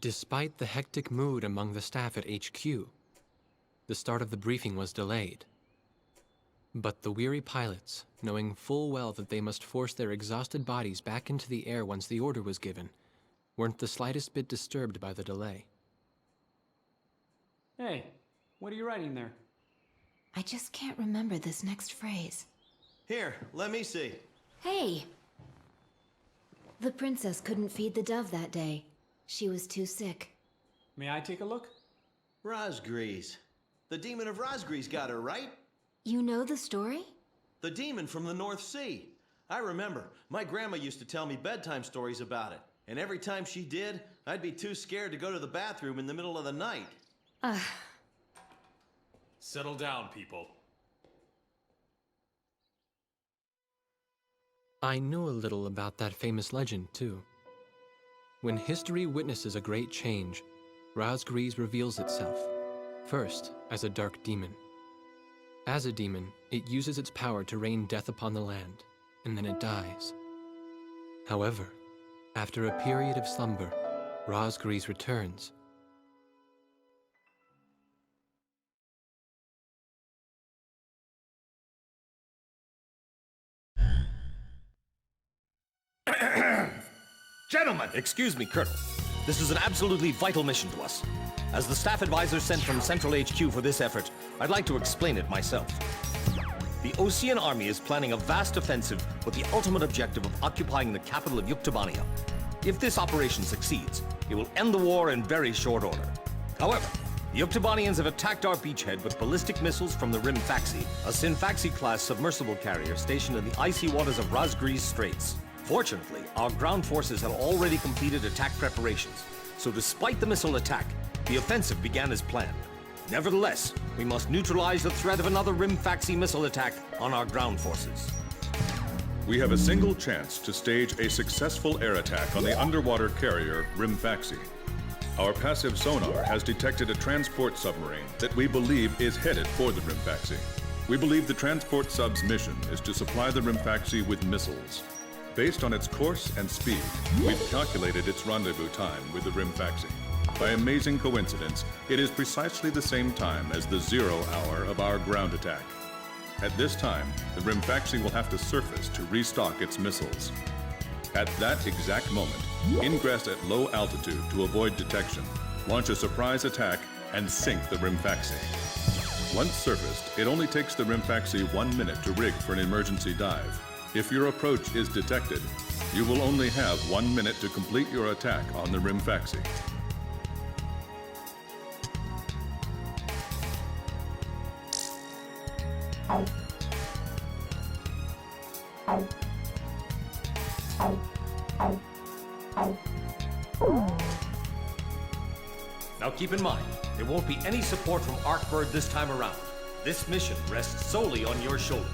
Despite the hectic mood among the staff at HQ, the start of the briefing was delayed. But the weary pilots, knowing full well that they must force their exhausted bodies back into the air once the order was given, weren't the slightest bit disturbed by the delay. Hey, what are you writing there? I just can't remember this next phrase. Here, let me see. Hey! The princess couldn't feed the dove that day. She was too sick. May I take a look? Razgriz. The demon of Razgriz got her, right? You know the story? The demon from the North Sea. I remember. My grandma used to tell me bedtime stories about it. And every time she did, I'd be too scared to go to the bathroom in the middle of the night. Settle down, people. I knew a little about that famous legend, too. When history witnesses a great change, Razgriz reveals itself, first as a dark demon. As a demon, it uses its power to rain death upon the land, and then it dies. However, after a period of slumber, Razgriz returns. Gentlemen! Excuse me, Colonel. This is an absolutely vital mission to us. As the staff advisor sent from Central HQ for this effort, I'd like to explain it myself. The Osean Army is planning a vast offensive with the ultimate objective of occupying the capital of Yuktobania. If this operation succeeds, it will end the war in very short order. However, the Yuktobanians have attacked our beachhead with ballistic missiles from the Hrimfaxi, a Scinfaxi-class submersible carrier stationed in the icy waters of Razgriz Straits. Fortunately, our ground forces had already completed attack preparations, so despite the missile attack, the offensive began as planned. Nevertheless, we must neutralize the threat of another Hrimfaxi missile attack on our ground forces. We have a single chance to stage a successful air attack on the underwater carrier Hrimfaxi. Our passive sonar has detected a transport submarine that we believe is headed for the Hrimfaxi. We believe the transport sub's mission is to supply the Hrimfaxi with missiles. Based on its course and speed, we've calculated its rendezvous time with the Hrimfaxi. By amazing coincidence, it is precisely the same time as the 0 hour of our ground attack. At this time, the Hrimfaxi will have to surface to restock its missiles. At that exact moment, ingress at low altitude to avoid detection, launch a surprise attack, and sink the Hrimfaxi. Once surfaced, it only takes the Hrimfaxi 1 minute to rig for an emergency dive. If your approach is detected, you will only have 1 minute to complete your attack on the Hrimfaxi. Now keep in mind, there won't be any support from Arkbird this time around. This mission rests solely on your shoulders.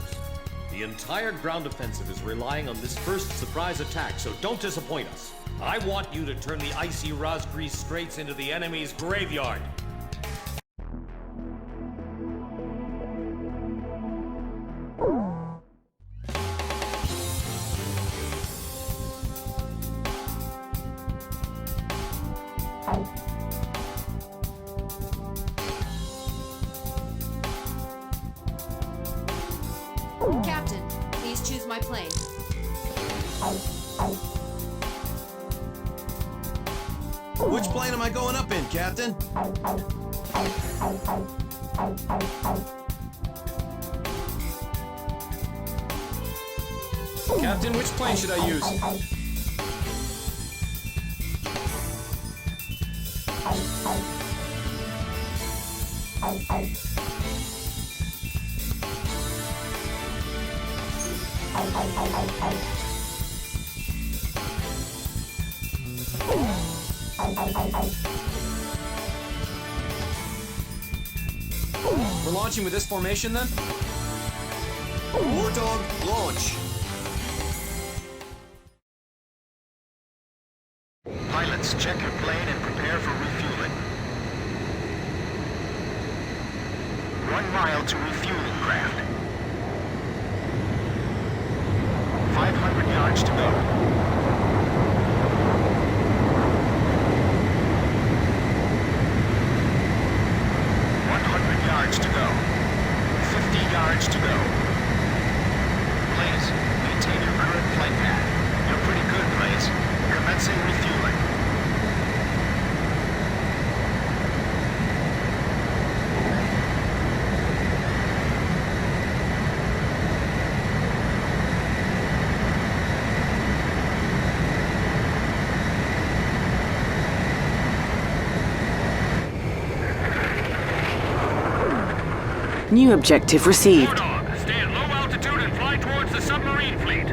The entire ground offensive is relying on this first surprise attack, so don't disappoint us. I want you to turn the icy Razgriz Straits into the enemy's graveyard. Captain, please choose my plane. Which plane am I going up in, Captain? Captain, which plane should I use? We're launching with this formation, then? Warthog, launch! Pilots, check your plane and prepare for refueling. 1 mile to refueling craft. 500 yards to go. launch to go. Please, maintain your current flight path. You're pretty good, Blaze. Commencing refueling. New objective received. Dog, stay at low altitude and fly towards the submarine fleet.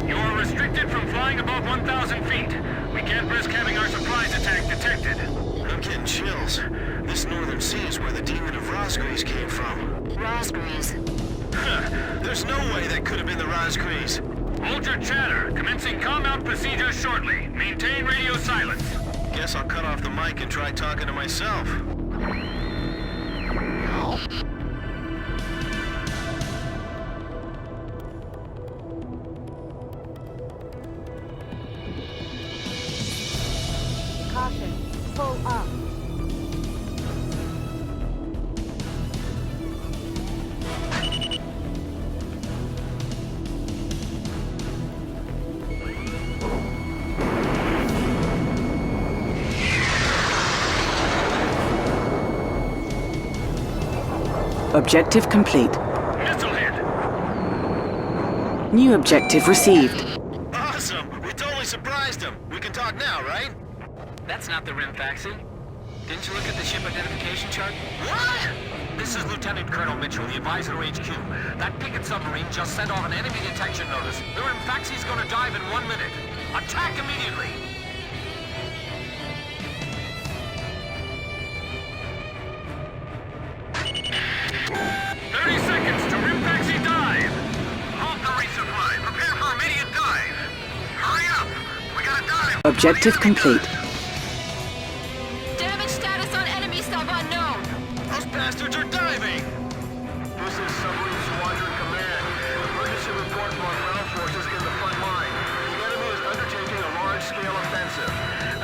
You are restricted from flying above 1,000 feet. We can't risk having our surprise attack detected. I'm getting chills. This northern sea is where the demon of Razgriz came from. Razgriz. There's no way that could have been the Razgriz. Hold your chatter. Commencing combat procedures shortly. Maintain radio silence. Guess I'll cut off the mic and try talking to myself. Caution. Pull up. Objective complete. Missile hit. New objective received. Awesome! We totally surprised him. We can talk now, right? That's not the Hrimfaxi. Didn't you look at the ship identification chart? What? This is Lieutenant Colonel Mitchell, the advisor HQ. That picket submarine just sent off an enemy detection notice. The Hrimfaxi's gonna dive in 1 minute. Attack immediately! Objective complete. Damage status on enemy sub unknown. Those bastards are diving! This is Submarine Squadron Command. Emergency report from our ground forces in the front line. The enemy is undertaking a large-scale offensive.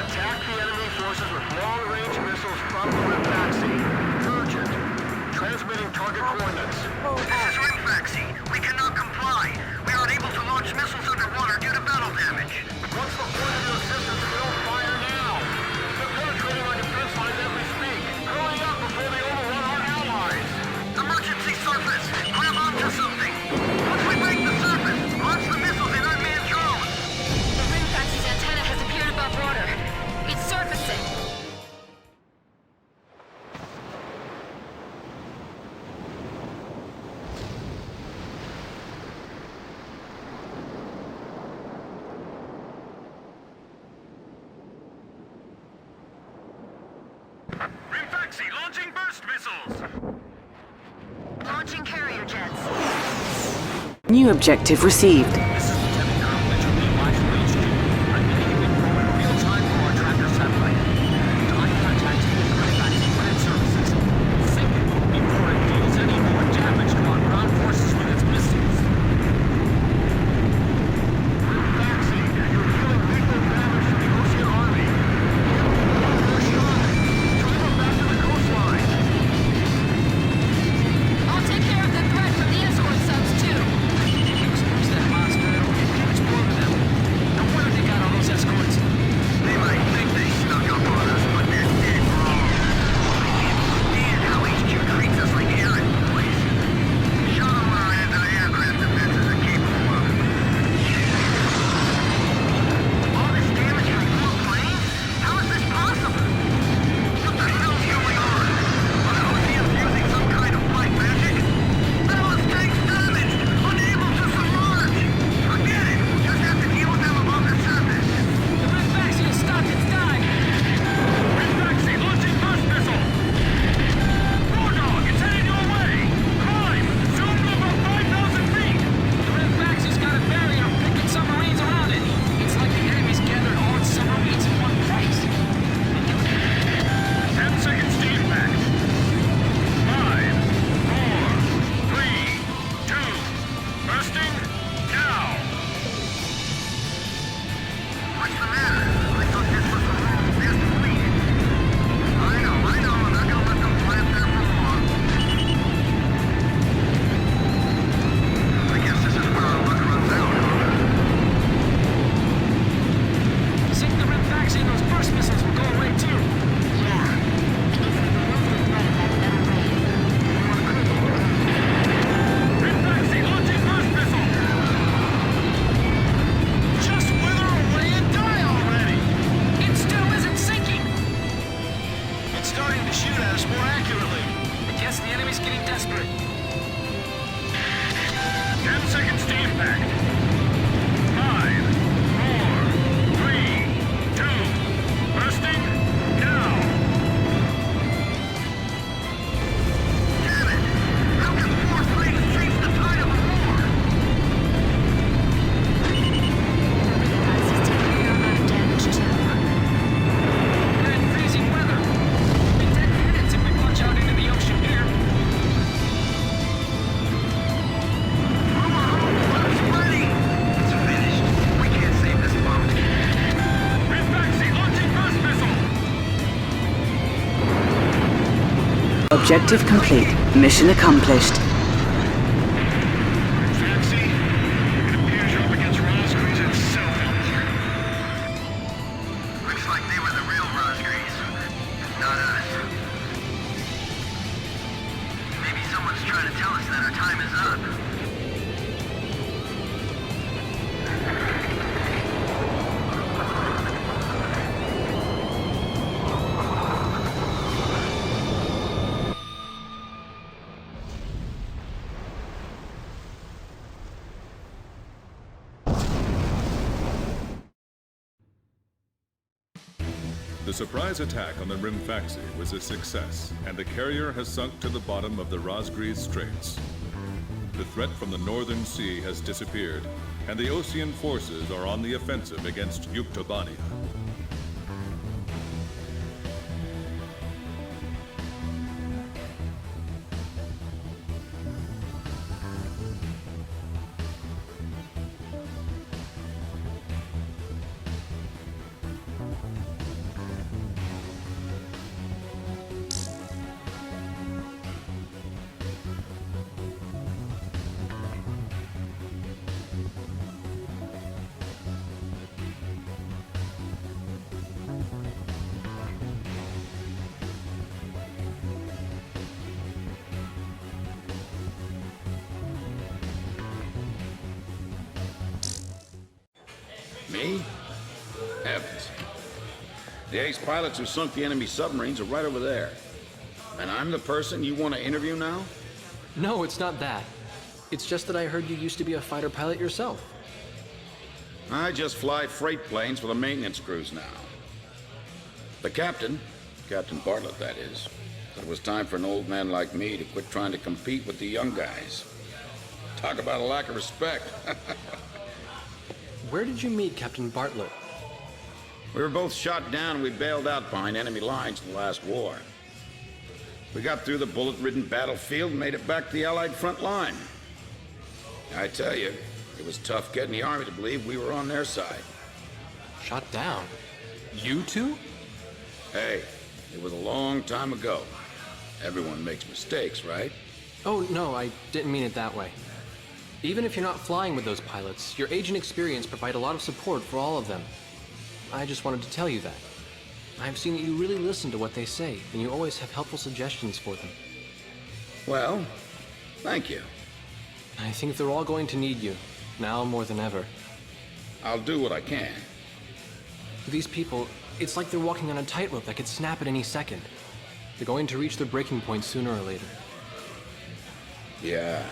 Attack the enemy forces with long-range missiles from the Hrimfaxi. Urgent. Transmitting target coordinates. This is Hrimfaxi. We cannot comply. We are unable to launch missiles underwater due to battle damage. What's the point of your assistance if we don't fire now? They're penetrating our defense lines as we speak. Hurry up before they overrun our allies! Emergency surface! Grab onto something! Once we break the surface, launch the missiles in unmanned drones! The Hrimfaxi's antenna has appeared above water. It's surfacing. Hrimfaxi launching burst missiles. Launching carrier jets. New objective received. This is Lieutenant Colonel Mitchell, the advisor HQ. I'm getting info in real time from our tracker satellite. Eye contact with the Hrimfaxi when it surfaces. Sink it before it deals any more damage to our ground forces with its missiles. Hrimfaxi, you're dealing lethal damage to the Ocean Army. You're shot. Drive them back to the coastline. I'll take care of the threat from the escort subs too. Who's that monster? getting desperate. 10 seconds to impact. 5, 4, 3, 2, bursting, now. Damn it! How can 4 planes chase the tide of a war? Rinfaxi's taking a fair amount of damage too. We're in freezing weather. We'll be dead minutes if we plunge out into the ocean here. It's ready! It's finished. We can't save this boat. Hrimfaxi launching first missile. Objective complete. Mission accomplished. Hrimfaxi, it appears you're up against Razgriz itself out there. Looks like they were the real Razgriz, not us. Maybe someone's trying to tell us that our time is up. The surprise attack on the Hrimfaxi was a success, and the carrier has sunk to the bottom of the Razgriz Straits. The threat from the northern sea has disappeared, and the Osean forces are on the offensive against Yuktobania. Me? Heavens. The ace pilots who sunk the enemy submarines are right over there. And I'm the person you want to interview now? No, it's not that. It's just that I heard you used to be a fighter pilot yourself. I just fly freight planes for the maintenance crews now. The captain, Captain Bartlett that is, said it was time for an old man like me to quit trying to compete with the young guys. Talk about a lack of respect. Where did you meet Captain Bartlett? We were both shot down and we bailed out behind enemy lines in the last war. We got through the bullet-ridden battlefield and made it back to the Allied front line. I tell you, it was tough getting the Army to believe we were on their side. Shot down? You two? Hey, it was a long time ago. Everyone makes mistakes, right? Oh, no, I didn't mean it that way. Even if you're not flying with those pilots, your age and experience provide a lot of support for all of them. I just wanted to tell you that. I've seen that you really listen to what they say, and you always have helpful suggestions for them. Well, thank you. I think they're all going to need you, now more than ever. I'll do what I can. These people, it's like they're walking on a tightrope that could snap at any second. They're going to reach their breaking point sooner or later. Yeah.